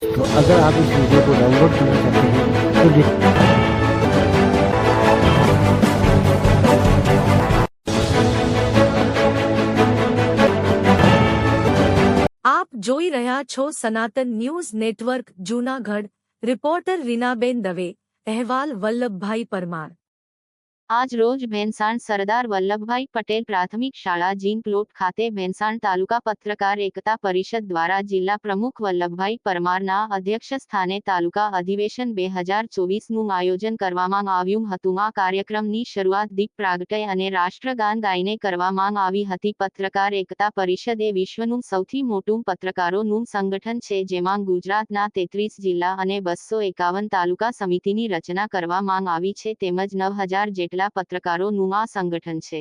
तो अगर आप इस वीडियो को डाउनलोड करना चाहते हैं तो આપ જોઈ રહ્યા છો સનાતન news network Junagadh. Reporter Reenaben Dave. અહેવાલ વલ્લભભાઈ પરમાર। આજ રોજ ભેંસાણ સરદાર વલ્લભભાઈ પટેલ પ્રાથમિક શાળા જીન પ્લોટ ખાતે ભેંસાણ તાલુકા પત્રકાર એકતા પરિષદ દ્વારા જિલ્લા પ્રમુખ વલ્લભભાઈ પરમારના અધ્યક્ષ સ્થાને તાલુકા અધિવેશન 2024નું આયોજન કરવામાં આવ્યું હતું। આ કાર્યક્રમની શરૂઆત દીપ પ્રાગટ્ય અને રાષ્ટ્રગાન ગાઈને કરવામાં આવી હતી। પત્રકાર એકતા પરિષદ એ વિશ્વનું સૌથી મોટું પત્રકારોનું સંગઠન છે, જેમાં ગુજરાતના 33 જિલ્લા અને 251 તાલુકા સમિતિની રચના કરવામાં આવી છે, તેમજ 9000 જેટલા પત્રકારોનું આ સંગઠન છે।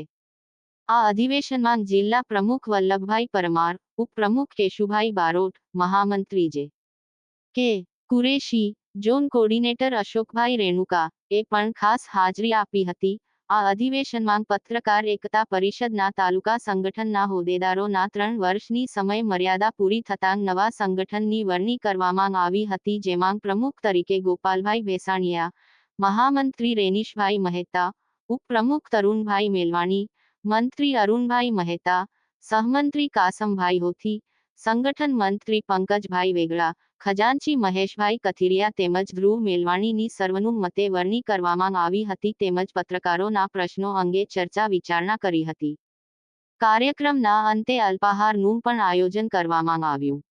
આ અધિવેશનમાં જિલ્લા પ્રમુખ વલ્લભભાઈ પરમાર, ઉપપ્રમુખ કેશુભાઈ બારોટ, મહામંત્રી જે.કે. કુરેશી, ઝોન કોર્ડિનેટર અશોકભાઈ રેણુકા એ પણ ખાસ હાજરી આપી હતી। આ અધિવેશનમાં પત્રકાર એકતા પરિષદના તાલુકા સંગઠનના હોદ્દેદારોના 3 વર્ષની સમય મર્યાદા પૂરી થતાં નવા સંગઠનની વરણી કરવામાં આવી હતી, જેમાં પ્રમુખ તરીકે ગોપાલભાઈ ભેંસાણિયા, મહામંત્રી રેનીશભાઈ મહેતા, ઉપપ્રમુખ તરુણભાઈ મેલવાણી, મંત્રી અરુણભાઈ મહેતા, સહમંત્રી કાસમભાઈ હોથી, સંગઠન મંત્રી પંકજભાઈ વેગળા, ખજાનચી મહેશભાઈ કથિરિયા તેમજ ધ્રુવ મેલવાણીની સર્વાનુમતે વરણી કરવામાં આવી હતી, તેમજ પત્રકારોના પ્રશ્નો અંગે ચર્ચા વિચારણા કરી હતી। કાર્યક્રમના અંતે અલ્પાહારનું પણ આયોજન કરવામાં આવ્યું।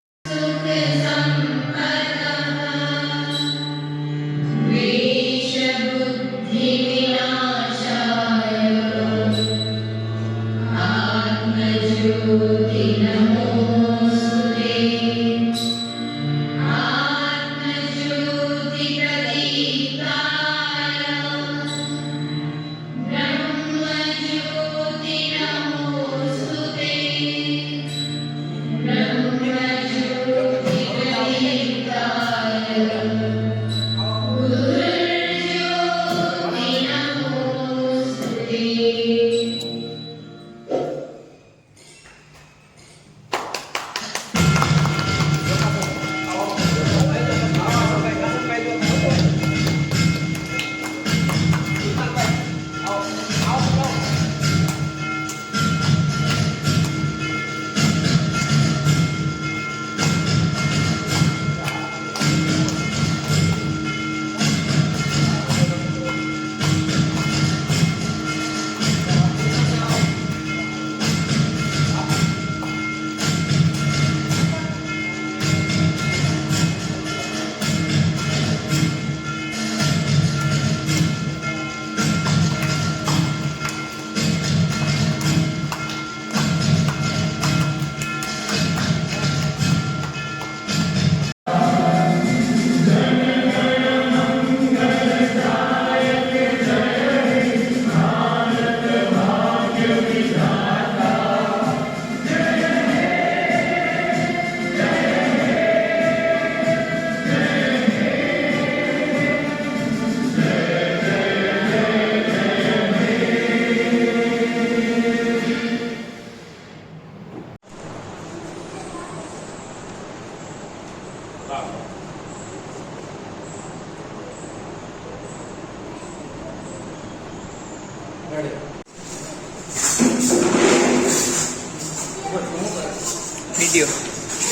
वीडियो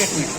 एक मिनट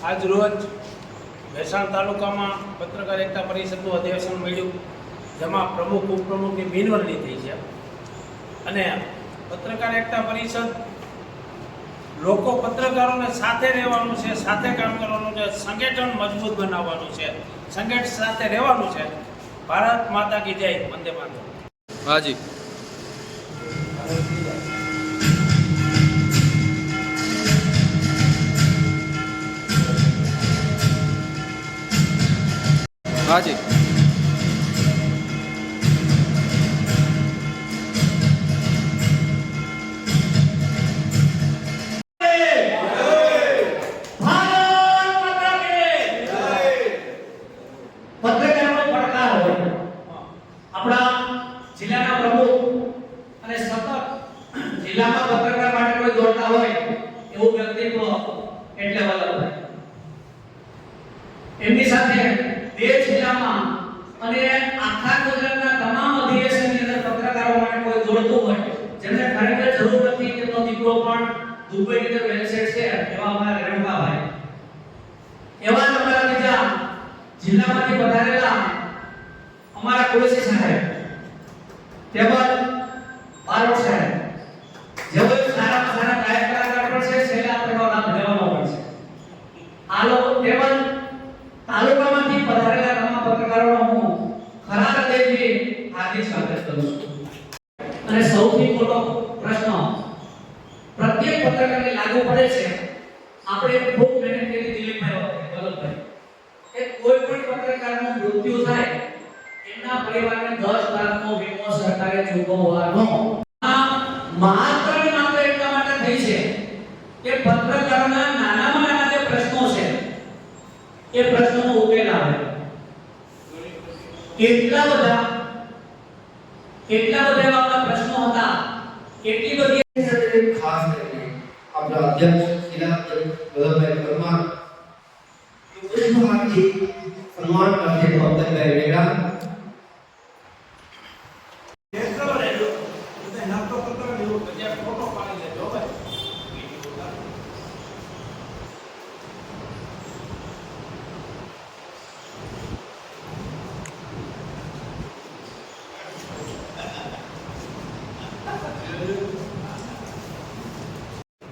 आज रोज ભેંસાણ તાલુકામાં પત્રકાર એકતા પરિષદનું અધિવેશન મળ્યું, જેમાં પ્રમુખ ઉપપ્રમુખની બિનવરણી થઈ છે। અને પત્રકાર એકતા પરિષદ લોકો પત્રકારોને સાથે રહેવાનું છે, સાથે કામ કરવાનું છે, સંગઠન મજબૂત બનાવવાનું છે, સંગઠન સાથે રહેવાનું છે. ભારત માતા કી જય. વંદે માતરમ. હાજી. હાજી. પત્રકારનો પડકાર હોય. આપણા જિલ્લાના પ્રમુખ અને સતત જિલ્લામાં પત્રકાર માટે કોઈ દોડતા હોય એવું વ્યક્તિત્વ એટલે વલ્લભભાઈ. એમની સાથે દેશ જિલ્લામાં અને આખા ગુજરાતના તમામ અધિવેશનની અંદર પત્રકારો માટે કોઈ દોડતું હોય જેમને ખરેખર જરૂર નથી, તેમનો દીકરો પણ દુબઈની અંદર વેલસેટ છે, એવા અમારા રેણુકાભાઈ. એવા જ અમારા બીજા જિલ્લામાંથી પધારેલા અમારા કુરેશી સાહેબ તેમજ બારોટ સાહેબ, જેઓ સારામાં સારા ગાયક કલાકાર પણ છે, છેલ્લે આપણે નામ લેવાનો પણ છે. આ લોકો તેમજ તાલુકામાંથી પધારેલા તમામ પત્રકારોનો હું ખરા હૃદયથી હાર્દિક સ્વાગત કરું છું. અને સૌથી મોટો પ્રશ્ન પ્રત્યેક પત્રકારને લાગુ પડે છે, આપણે ખૂબ મહેનત કરી દિલીપભાઈ વલ્લભભાઈ, કે કોઈ પણ પત્રકારનું મૃત્યુ થાય એમના પરિવારને 10 લાખનો વીમો સરકારે ચૂકવવાનો. આ માત્ર ને માત્ર એટલા માટે થઈ છે કે પત્રકારોના નાનામાં નાના જે પ્રશ્નો છે એ પ્રશ્નોનો ઉકેલ આવે. એટલા બધા એવા પ્રશ્નો હતા, એટલી બધી ખાસ કરીને આપણા અધ્યક્ષ શિલા વલ્લભભાઈ પરમાર પુષ્પહારથી સન્માન કરશે પંકજભાઈ વેગડા.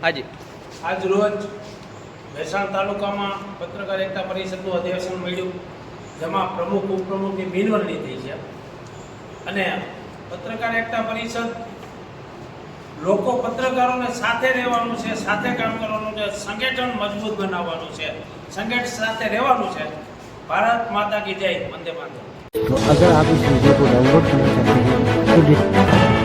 હાજી. આજ રોજ ભેસાણ તાલુકામાં પત્રકાર એકતા પરિષદનું અધિવેશન મળ્યું, જેમાં પ્રમુખ ઉપપ્રમુખની બિનવરણી થઈ છે. અને પત્રકાર એકતા પરિષદ લોકો પત્રકારોને સાથે રહેવાનું છે, સાથે કામ કરવાનું છે, સંગઠન મજબૂત બનાવવાનું છે, સંગઠન સાથે રહેવાનું છે. ભારત માતા કી જય. વંદે માતરમ. तो अगर आप इस वीडियो को डाउनलोड करना चाहते हैं तो